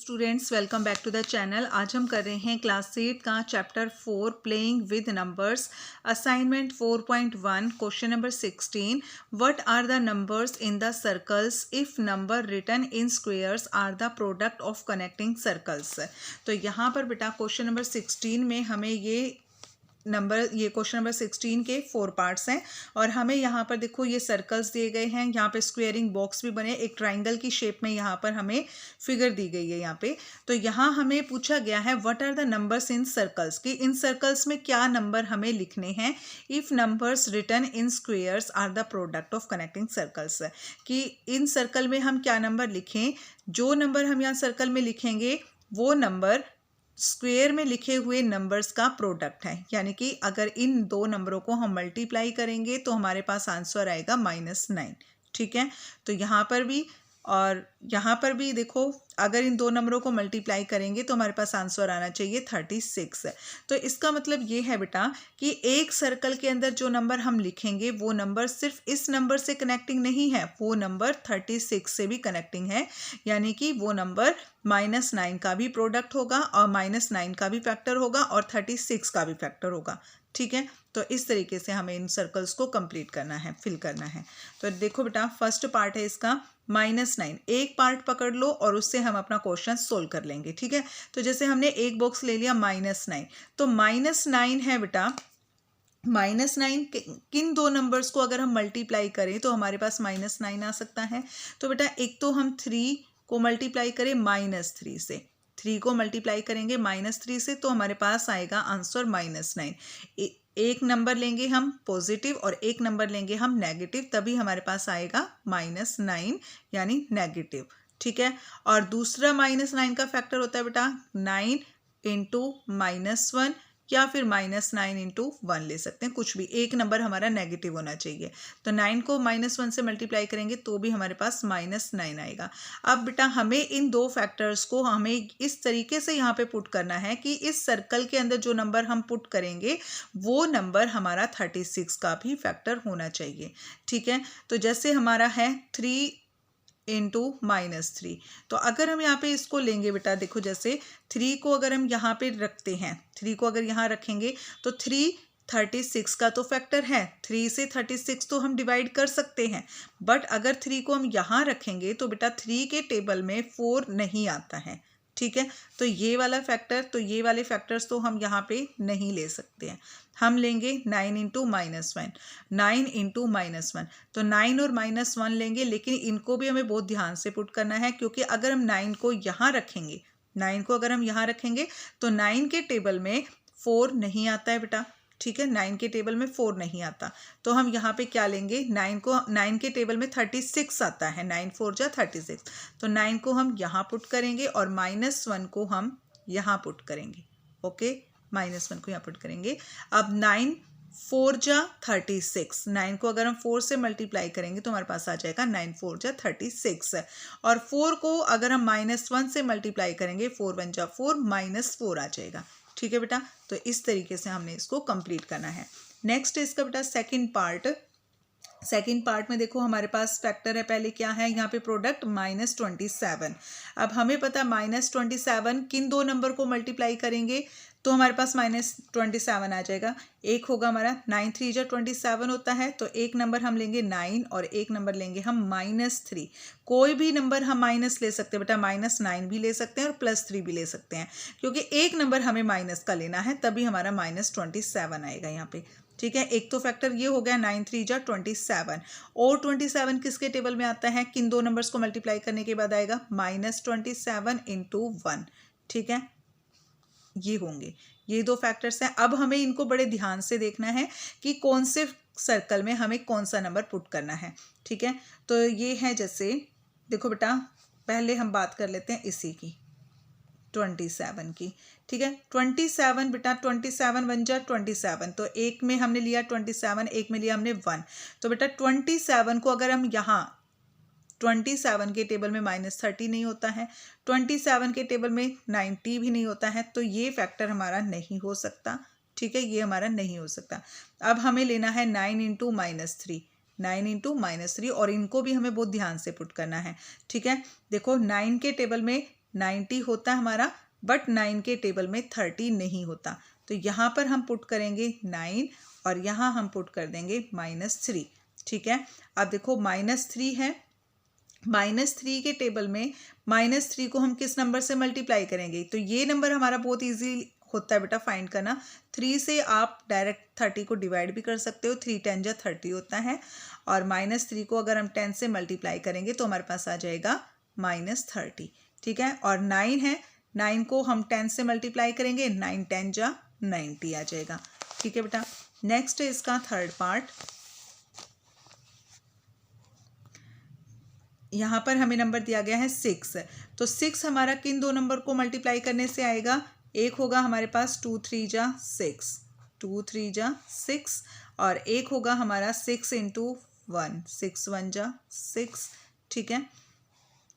Students, welcome back to the channel. आज हम कर रहे हैं क्लास 8 का chapter 4 playing with numbers, assignment 4.1, question number 16। What are the numbers in the circles if number written in squares are the product of connecting circles. तो यहाँ पर बेटा क्वेश्चन नंबर 16 में हमें ये क्वेश्चन नंबर 16 के 4 पार्ट्स हैं और हमें यहाँ पर देखो ये सर्कल्स दिए गए हैं, यहाँ पे स्क्वेयरिंग बॉक्स भी बने, एक ट्राइंगल की शेप में यहाँ पर हमें फिगर दी गई है यहाँ पे। तो यहाँ हमें पूछा गया है what are the numbers in circles, कि इन सर्कल्स में क्या नंबर हमें लिखने हैं if numbers written in squares are the product of connecting circles, कि इन सर्कल में हम क्या नंबर लिखें। जो नंबर हम यहाँ सर्कल में लिखेंगे वो नंबर स्क्वेयर में लिखे हुए नंबर्स का प्रोडक्ट है, यानी कि अगर इन दो नंबरों को हम मल्टीप्लाई करेंगे तो हमारे पास आंसर आएगा -9। ठीक है, तो यहाँ पर भी और यहाँ पर भी देखो, अगर इन दो नंबरों को मल्टीप्लाई करेंगे तो हमारे पास आंसर आना चाहिए 36। तो इसका मतलब ये है बेटा कि एक सर्कल के अंदर जो नंबर हम लिखेंगे वो नंबर सिर्फ इस नंबर से कनेक्टिंग नहीं है, वो नंबर 36 से भी कनेक्टिंग है, यानी कि वो नंबर -9 का भी प्रोडक्ट होगा और -9 का भी फैक्टर होगा और 36 का भी फैक्टर होगा। ठीक है, तो इस तरीके से हमें इन सर्कल्स को कंप्लीट करना है, फिल करना है। तो देखो बेटा, फर्स्ट पार्ट है इसका -9। एक पार्ट पकड़ लो और उससे हम अपना क्वेश्चन सोल्व कर लेंगे। ठीक है, तो जैसे हमने एक बॉक्स ले लिया -9, तो -9 है बेटा, -9 किन दो नंबर्स को अगर हम मल्टीप्लाई करें तो हमारे पास -9 आ सकता है। तो बेटा एक तो हम 3 को मल्टीप्लाई करें -3 से, 3 को मल्टीप्लाई करेंगे -3 से तो हमारे पास आएगा आंसर -9। एक नंबर लेंगे हम पॉजिटिव और एक नंबर लेंगे हम नेगेटिव, तभी हमारे पास आएगा -9 यानी नेगेटिव। ठीक है, और दूसरा -9 का फैक्टर होता है बेटा 9 इंटू -1 या फिर -9 इंटू 1 ले सकते हैं, कुछ भी एक नंबर हमारा नेगेटिव होना चाहिए। तो 9 को -1 से मल्टीप्लाई करेंगे तो भी हमारे पास -9 आएगा। अब बेटा हमें इन दो फैक्टर्स को हमें इस तरीके से यहाँ पे पुट करना है कि इस सर्कल के अंदर जो नंबर हम पुट करेंगे वो नंबर हमारा 36 का भी फैक्टर होना चाहिए। ठीक है, तो जैसे हमारा है 3 इंटू -3, तो अगर हम यहाँ पे इसको लेंगे बेटा, देखो जैसे 3 को अगर हम यहाँ पे रखते हैं, 3 को अगर यहाँ रखेंगे तो 3 36 का तो फैक्टर है, 3 से 36 तो हम डिवाइड कर सकते हैं, बट अगर 3 को हम यहाँ रखेंगे तो बेटा 3 के टेबल में 4 नहीं आता है। ठीक है, तो ये वाला फैक्टर, तो ये वाले फैक्टर्स तो हम यहाँ पे नहीं ले सकते हैं। हम लेंगे 9 इंटू -1, 9 इंटू -1, तो 9 और -1 लेंगे, लेकिन इनको भी हमें बहुत ध्यान से पुट करना है, क्योंकि अगर हम 9 को यहाँ रखेंगे, 9 को अगर हम यहाँ रखेंगे तो 9 के टेबल में 4 नहीं आता है बेटा। ठीक है, 9 के टेबल में 4 नहीं आता, तो हम यहाँ पे क्या लेंगे, 9 के टेबल में 36 आता है, 9 4 जा 36, तो 9 को हम यहाँ पुट करेंगे और -1 को हम यहाँ पुट करेंगे। ओके, -1 को यहाँ पुट करेंगे। अब 9 4 जा 36, 9 को अगर हम 4 से मल्टीप्लाई करेंगे तो हमारे पास आ जाएगा 9 4 जा 36, और 4 को अगर हम -1 से मल्टीप्लाई करेंगे 4 1 जा 4, -4 आ जाएगा। ठीक है बेटा, तो इस तरीके से हमने इसको कंप्लीट करना है। नेक्स्ट इसका बेटा सेकंड पार्ट में देखो हमारे पास फैक्टर है, पहले क्या है यहाँ पे प्रोडक्ट -27। अब हमें पता है -27 किन दो नंबर को मल्टीप्लाई करेंगे तो हमारे पास -27 आ जाएगा। एक होगा हमारा 9 3 जा 27 होता है, तो एक नंबर हम लेंगे 9 और एक नंबर लेंगे हम -3। कोई भी नंबर हम माइनस ले सकते हैं बेटा, -9 भी ले सकते हैं और +3 भी ले सकते हैं, क्योंकि एक नंबर हमें माइनस का लेना है, तभी हमारा -27 आएगा यहाँ पे। ठीक है, एक तो फैक्टर ये हो गया 9 3 जा 27, और 27 किसके टेबल में आता है, किन दो नंबर्स को मल्टीप्लाई करने के बाद आएगा -27 इंटू 1। ठीक है, ये होंगे, ये दो फैक्टर्स हैं। अब हमें इनको बड़े ध्यान से देखना है कि कौन से सर्कल में हमें कौन सा नंबर पुट करना है। ठीक है, तो ये है, जैसे देखो बेटा पहले हम बात कर लेते हैं इसी की 27 की। ठीक है, 27 बेटा 27 1 जा 27, तो एक में हमने लिया 27, एक में लिया हमने 1, तो बेटा 27 को अगर हम यहाँ 27 के टेबल में -30 नहीं होता है, 27 के टेबल में 90 भी नहीं होता है, तो ये फैक्टर हमारा नहीं हो सकता। ठीक है, ये हमारा नहीं हो सकता। अब हमें लेना है 9 इंटू -3, 9 इंटू -3, और इनको भी हमें बहुत ध्यान से पुट करना है। ठीक है, देखो 9 के टेबल में 90 होता है हमारा, बट 9 के टेबल में 30 नहीं होता। तो यहाँ पर हम पुट करेंगे 9 और यहाँ हम पुट कर देंगे -3। ठीक है, अब देखो -3 है, -3 के टेबल में -3 को हम किस नंबर से मल्टीप्लाई करेंगे? तो ये नंबर हमारा बहुत ईजी होता है बेटा फाइंड करना। 3 से आप डायरेक्ट 30 को डिवाइड भी कर सकते हो, 3 10 जा 30 होता है, और -3 को अगर हम 10 से मल्टीप्लाई करेंगे तो हमारे पास आ जाएगा -30। ठीक है, और 9 है, 9 को हम 10 से मल्टीप्लाई करेंगे, 9 10 जा 90 आ जाएगा। ठीक है बेटा, नेक्स्ट है इसका थर्ड पार्ट। यहाँ पर हमें नंबर दिया गया है 6। तो 6 हमारा किन दो नंबर को मल्टीप्लाई करने से आएगा? एक होगा हमारे पास 2 3 जा 6, 2 3 जा 6, और एक होगा हमारा 6 इंटू 1, 6 1 जा 6। ठीक है,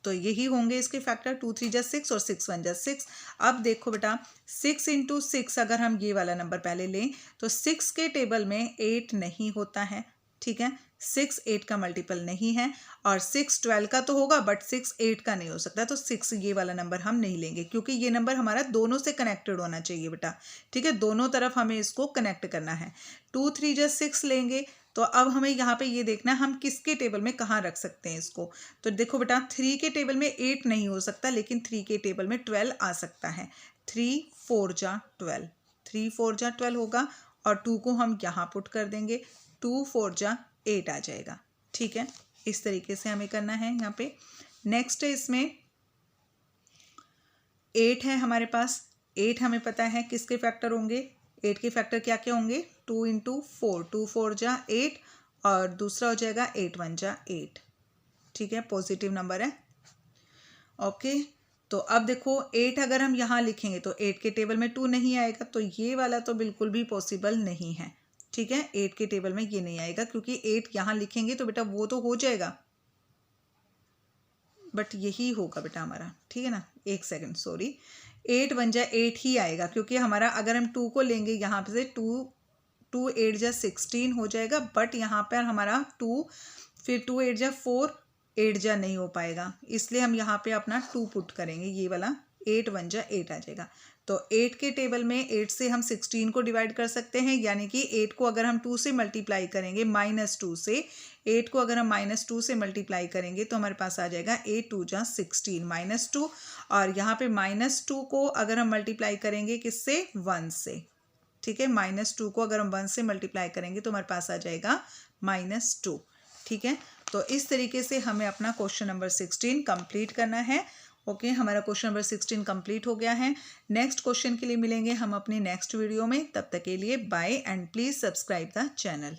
तो यही होंगे इसके फैक्टर, 2 3 जा 6 और 6 1 जा 6। अब देखो बेटा 6 इंटू 6 अगर हम ये वाला नंबर पहले लें तो 6 के टेबल में 8 नहीं होता है। ठीक है, 6 8 का मल्टीपल नहीं है, और 6 12 का तो होगा बट 6 8 का नहीं हो सकता। तो 6 ये वाला नंबर हम नहीं लेंगे, क्योंकि ये नंबर हमारा दोनों से कनेक्टेड होना चाहिए बेटा। ठीक है, दोनों तरफ हमें इसको कनेक्ट करना है। 2 3 जा 6 लेंगे, तो अब हमें यहाँ पे ये देखना है हम किसके टेबल में कहाँ रख सकते हैं इसको। तो देखो बेटा 3 के टेबल में 8 नहीं हो सकता, लेकिन 3 के टेबल में 12 आ सकता है। 3 4 जा 12, 3 4 जा 12 होगा, और 2 को हम यहाँ पुट कर देंगे, 2 4 जा 8 आ जाएगा। ठीक है, इस तरीके से हमें करना है यहाँ पे। नेक्स्ट है इसमें 8 है हमारे पास। 8 हमें पता है किसके फैक्टर होंगे? 8 के फैक्टर क्या क्या होंगे? 2 इंटू 4, 2 4 जा 8, और दूसरा हो जाएगा 8 1 जा 8। ठीक है, पॉजिटिव नंबर है। ओके, तो अब देखो 8 अगर हम यहाँ लिखेंगे तो 8 के टेबल में 2 नहीं आएगा, तो ये वाला तो बिल्कुल भी पॉसिबल नहीं है। ठीक है, 8 के टेबल में ये नहीं आएगा, क्योंकि 8 यहाँ लिखेंगे तो बेटा वो तो हो जाएगा, बट यही होगा बेटा हमारा। ठीक है ना, एक सेकंड, सॉरी, 8 1 जा 8 ही आएगा, क्योंकि हमारा अगर हम 2 को लेंगे यहाँ पे से 2 8 जा 16 हो जाएगा, बट यहाँ पर हमारा 2 फिर 2 8 जा 4, 8 जा नहीं हो पाएगा, इसलिए हम यहाँ पे अपना 2 पुट करेंगे, ये वाला 8 1 जा 8 आ जाएगा। तो 8 के टेबल में 8 से हम 16 को डिवाइड कर सकते हैं, यानी कि 8 को अगर हम 2 से मल्टीप्लाई करेंगे, -2 से 8 को अगर हम -2 से मल्टीप्लाई करेंगे तो हमारे पास आ जाएगा 8 2 जा 16 -2, और यहाँ पे -2 को अगर हम मल्टीप्लाई करेंगे किससे? 1 से। ठीक है, -2 को अगर हम 1 से मल्टीप्लाई करेंगे तो हमारे पास आ जाएगा -2। ठीक है, तो इस तरीके से हमें अपना क्वेश्चन नंबर 16 कंप्लीट करना है। ओके, हमारा क्वेश्चन नंबर 16 कंप्लीट हो गया है। नेक्स्ट क्वेश्चन के लिए मिलेंगे हम अपनी नेक्स्ट वीडियो में, तब तक के लिए bye, and please subscribe the channel.